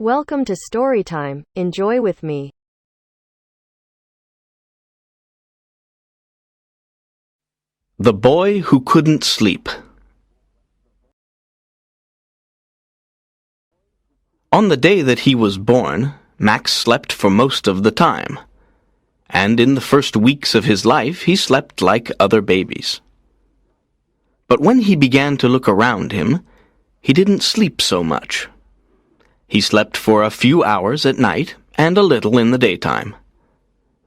Welcome to Storytime. Enjoy with me. The Boy Who Couldn't Sleep. On the day that he was born, Max slept for most of the time. And in the first weeks of his life, he slept like other babies. But when he began to look around him, he didn't sleep so much. He slept for a few hours at night and a little in the daytime.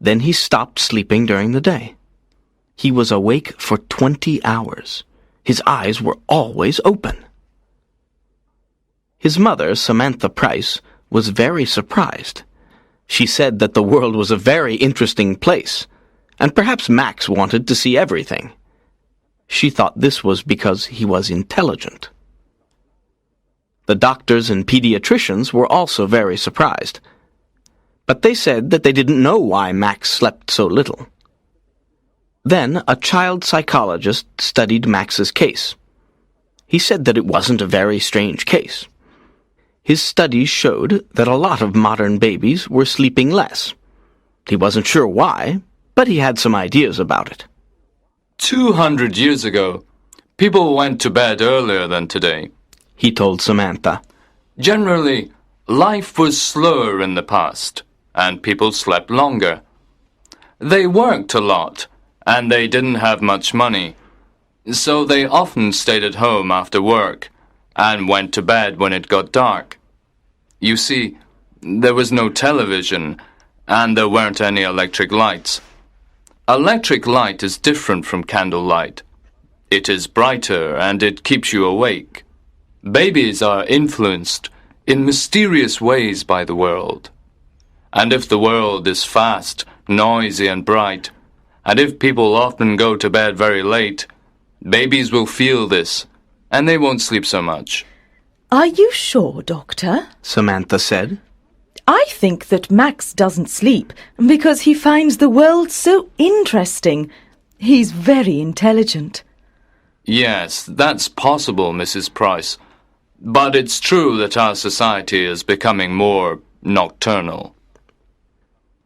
Then he stopped sleeping during the day. He was awake for 20 hours. His eyes were always open. His mother, Samantha Price, was very surprised. She said that the world was a very interesting place, and perhaps Max wanted to see everything. She thought this was because he was intelligent. The doctors and pediatricians were also very surprised, but they said that they didn't know why Max slept so little. Then a child psychologist studied Max's case. He said that it wasn't a very strange case. His studies showed that a lot of modern babies were sleeping less. He wasn't sure why, but he had some ideas about it. 200 years ago, people went to bed earlier than today, he told Samantha. Generally, life was slower in the past, and people slept longer. They worked a lot, and they didn't have much money, so they often stayed at home after work and went to bed when it got dark. You see, there was no television, and there weren't any electric lights. Electric light is different from candlelight. It is brighter, and it keeps you awake. Babies are influenced in mysterious ways by the world. And if the world is fast, noisy, and bright, and if people often go to bed very late, babies will feel this, and they won't sleep so much. Are you sure, Doctor? Samantha said. I think that Max doesn't sleep because he finds the world so interesting. He's very intelligent. Yes, that's possible, Mrs. Price. But it's true that our society is becoming more nocturnal.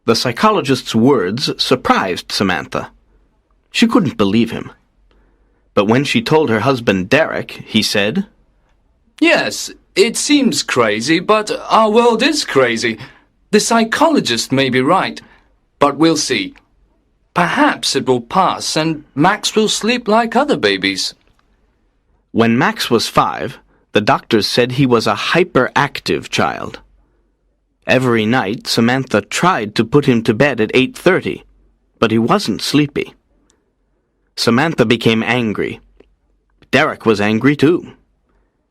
The psychologist's words surprised Samantha. She couldn't believe him. But when she told her husband Derek, he said, Yes, it seems crazy, but our world is crazy. The psychologist may be right, but we'll see. Perhaps it will pass and Max will sleep like other babies. When Max was 5, the doctors said he was a hyperactive child. Every night, Samantha tried to put him to bed at 8:30, but he wasn't sleepy. Samantha became angry. Derek was angry too.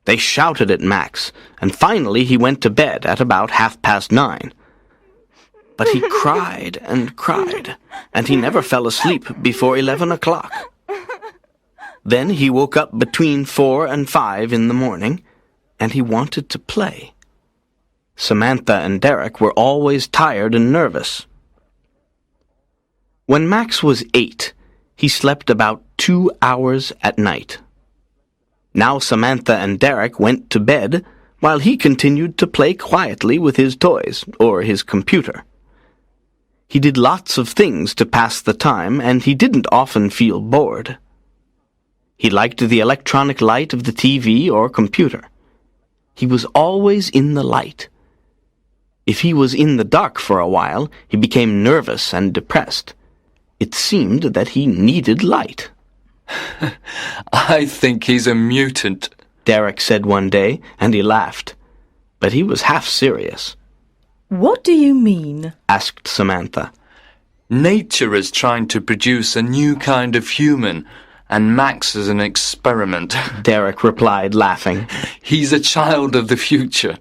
They shouted at Max, and finally he went to bed at about 9:30. But he cried, and he never fell asleep before 11 o'clock. Then he woke up between 4 and 5 in the morning, and he wanted to play. Samantha and Derek were always tired and nervous. When Max was 8, he slept about 2 hours at night. Now Samantha and Derek went to bed while he continued to play quietly with his toys or his computer. He did lots of things to pass the time, and he didn't often feel bored. He liked the electronic light of the TV or computer. He was always in the light. If he was in the dark for a while, he became nervous and depressed. It seemed that he needed light. I think he's a mutant, Derek said one day, and he laughed. But he was half serious. What do you mean? Asked Samantha. Nature is trying to produce a new kind of human, and Max is an experiment. Derek replied, laughing. He's a child of the future.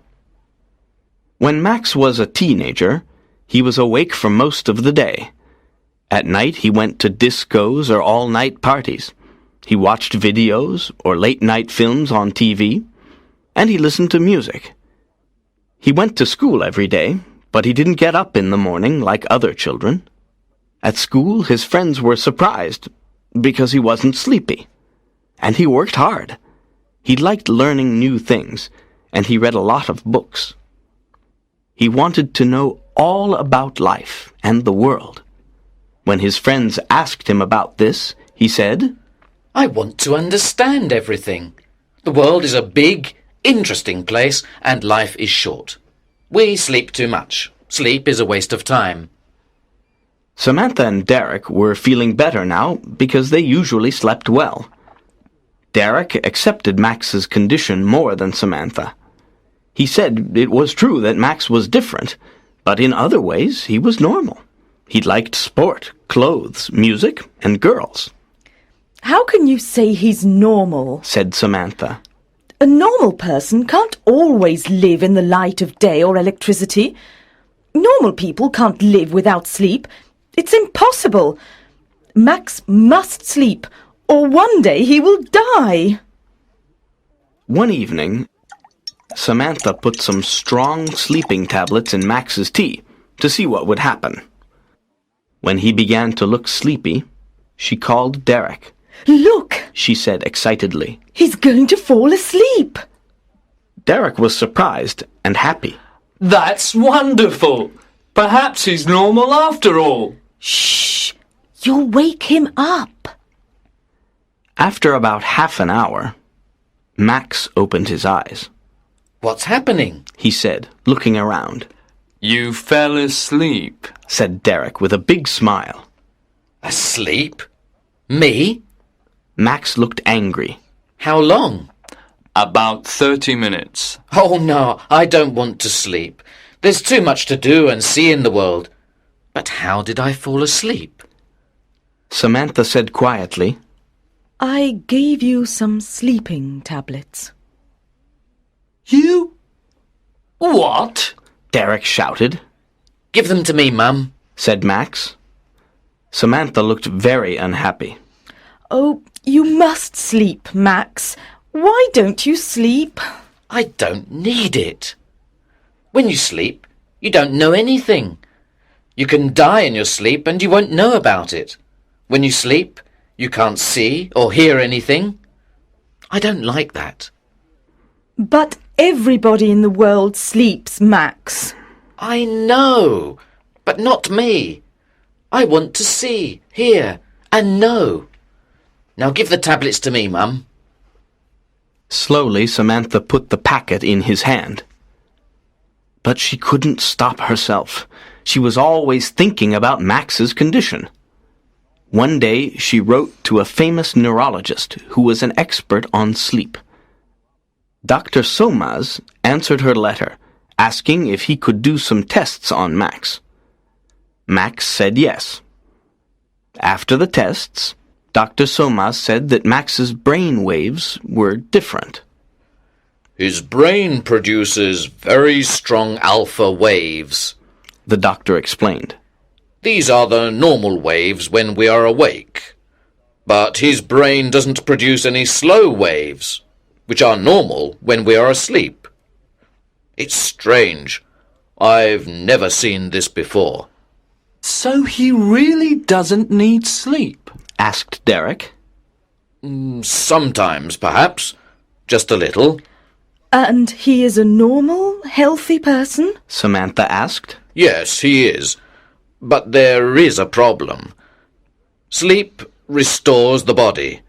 When Max was a teenager, he was awake for most of the day. At night he went to discos or all-night parties. He watched videos or late-night films on TV, and he listened to music. He went to school every day, but he didn't get up in the morning like other children. At school, his friends were surprised because he wasn't sleepy. And he worked hard. He liked learning new things, and he read a lot of books. He wanted to know all about life and the world. When his friends asked him about this, he said, I want to understand everything. The world is a big, interesting place, and life is short. We sleep too much. Sleep is a waste of time. Samantha and Derek were feeling better now because they usually slept well. Derek accepted Max's condition more than Samantha. He said it was true that Max was different, but in other ways he was normal. He liked sport, clothes, music, and girls. How can you say he's normal? Said Samantha. A normal person can't always live in the light of day or electricity. Normal people can't live without sleep. It's impossible. Max must sleep, or one day he will die. One evening, Samantha put some strong sleeping tablets in Max's tea to see what would happen. When he began to look sleepy, she called Derek. Look, she said excitedly. He's going to fall asleep. Derek was surprised and happy. That's wonderful! Perhaps he's normal after all. Shh! You'll wake him up. After about half an hour, Max opened his eyes. What's happening? He said, looking around. You fell asleep, said Derek with a big smile. Asleep? Me? Max looked angry. How long? About 30 minutes. Oh, no, I don't want to sleep. There's too much to do and see in the world. But how did I fall asleep? Samantha said quietly, I gave you some sleeping tablets. You? What? Derek shouted. Give them to me, Mum, said Max. Samantha looked very unhappy. Oh, you must sleep, Max. Why don't you sleep? I don't need it. When you sleep, you don't know anything. You can die in your sleep and you won't know about it. When you sleep, you can't see or hear anything. I don't like that. But everybody in the world sleeps, Max. I know, but not me. I want to see, hear, and know. Now give the tablets to me, Mum. Slowly, Samantha put the packet in his hand. But she couldn't stop herself. She was always thinking about Max's condition. One day, she wrote to a famous neurologist who was an expert on sleep. Dr. Somas answered her letter, asking if he could do some tests on Max. Max said yes. After the tests, Dr. Somas said that Max's brain waves were different. His brain produces very strong alpha waves, the doctor explained. These are the normal waves when we are awake. But his brain doesn't produce any slow waves, which are normal when we are asleep. It's strange. I've never seen this before. So he really doesn't need sleep? Asked Derek. Sometimes, perhaps. Just a little. And he is a normal, healthy person? Samantha asked. Yes, he is. But there is a problem. Sleep restores the body.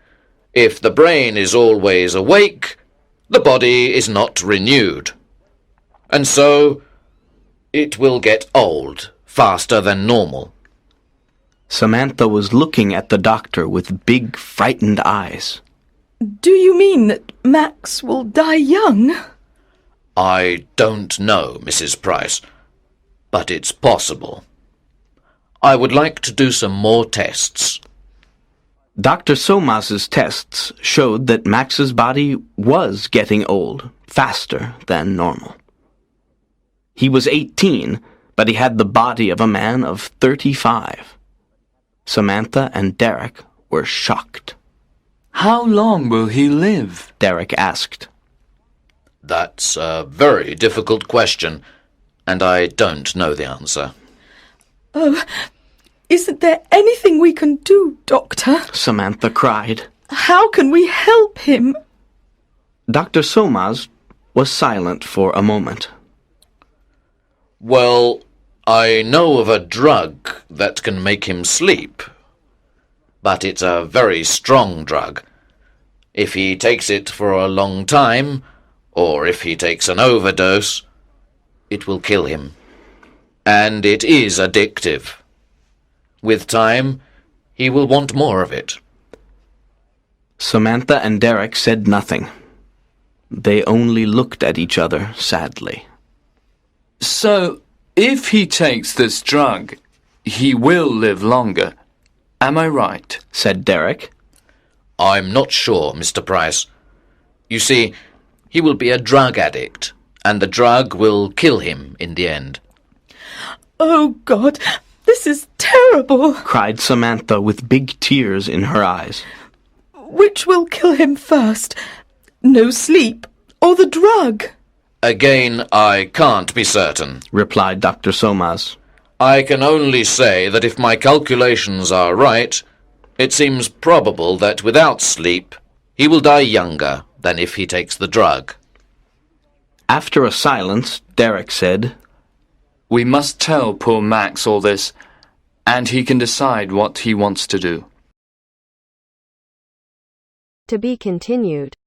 If the brain is always awake, the body is not renewed. And so, it will get old faster than normal. Samantha was looking at the doctor with big, frightened eyes. Do you mean that Max will die young? I don't know, Mrs. Price, but it's possible. I would like to do some more tests. Dr. Somas's tests showed that Max's body was getting old faster than normal. He was 18, but he had the body of a man of 35. Samantha and Derek were shocked. How long will he live? Derek asked. That's a very difficult question, and I don't know the answer. Oh, isn't there anything we can do, Doctor? Samantha cried. How can we help him? Dr. Somas was silent for a moment. Well, I know of a drug that can make him sleep. But it's a very strong drug. If he takes it for a long time, or if he takes an overdose, it will kill him. And it is addictive. With time, he will want more of it. Samantha and Derek said nothing. They only looked at each other sadly. So, if he takes this drug, he will live longer. Am I right? Said Derek. I'm not sure, Mr. Price. You see, he will be a drug addict, and the drug will kill him in the end. Oh, God, this is terrible. Cried Samantha with big tears in her eyes. Which will kill him first? No sleep or the drug? Again, I can't be certain, replied Dr. Somas. I can only say that if my calculations are right, it seems probable that without sleep, he will die younger than if he takes the drug. After a silence, Derek said, We must tell poor Max all this, and he can decide what he wants to do. To be continued.